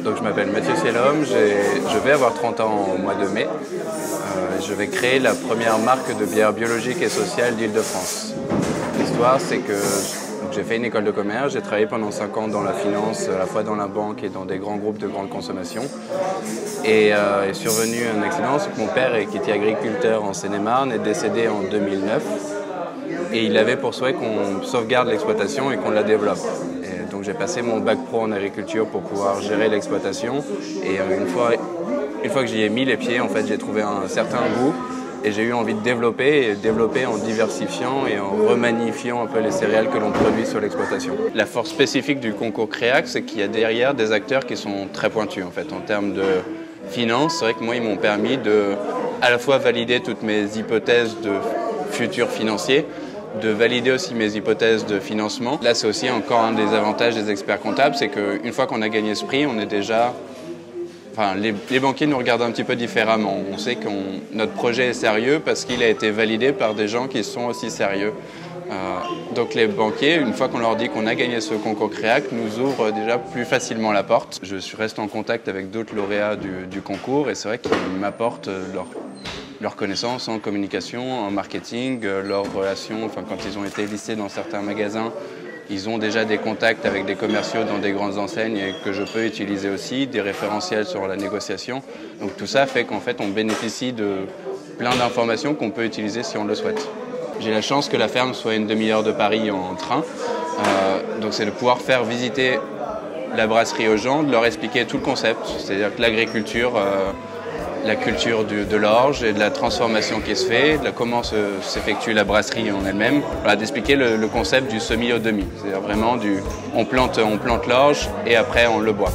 Donc je m'appelle Mathieu Cielhomme, je vais avoir 30 ans au mois de mai. Je vais créer la première marque de bière biologique et sociale d'Île-de-France. L'histoire, c'est que j'ai fait une école de commerce, j'ai travaillé pendant 5 ans dans la finance, à la fois dans la banque et dans des grands groupes de grande consommation. Et est survenu un accident, c'est que mon père, qui était agriculteur en Seine-et-Marne, est décédé en 2009. Et il avait pour souhait qu'on sauvegarde l'exploitation et qu'on la développe. Et donc j'ai passé mon bac pro en agriculture pour pouvoir gérer l'exploitation. Et une fois que j'y ai mis les pieds, en fait, j'ai trouvé un certain goût. Et j'ai eu envie de développer en diversifiant et en remanifiant un peu les céréales que l'on produit sur l'exploitation. La force spécifique du concours Créac, c'est qu'il y a derrière des acteurs qui sont très pointus en fait. En termes de finance, c'est vrai que moi, ils m'ont permis de à la fois valider toutes mes hypothèses de futur financier, de valider aussi mes hypothèses de financement. Là, c'est aussi encore un des avantages des experts comptables, c'est qu'une fois qu'on a gagné ce prix, on est déjà... Enfin, les banquiers nous regardent un petit peu différemment. On sait que notre projet est sérieux parce qu'il a été validé par des gens qui sont aussi sérieux. Donc les banquiers, une fois qu'on leur dit qu'on a gagné ce concours Créac, nous ouvrent déjà plus facilement la porte. Je reste en contact avec d'autres lauréats du concours et c'est vrai qu'ils m'apportent leur connaissance en communication, en marketing, leurs relations. Enfin, quand ils ont été listés dans certains magasins, ils ont déjà des contacts avec des commerciaux dans des grandes enseignes et que je peux utiliser aussi, des référentiels sur la négociation. Donc tout ça fait qu'en fait on bénéficie de plein d'informations qu'on peut utiliser si on le souhaite. J'ai la chance que la ferme soit à une demi-heure de Paris en train. Donc c'est de pouvoir faire visiter la brasserie aux gens, de leur expliquer tout le concept, c'est-à-dire que l'agriculture, la culture de l'orge et de la transformation qui se fait, de comment s'effectue la brasserie en elle-même, voilà, d'expliquer le concept du semi au demi, c'est-à-dire vraiment on plante l'orge et après on le boit.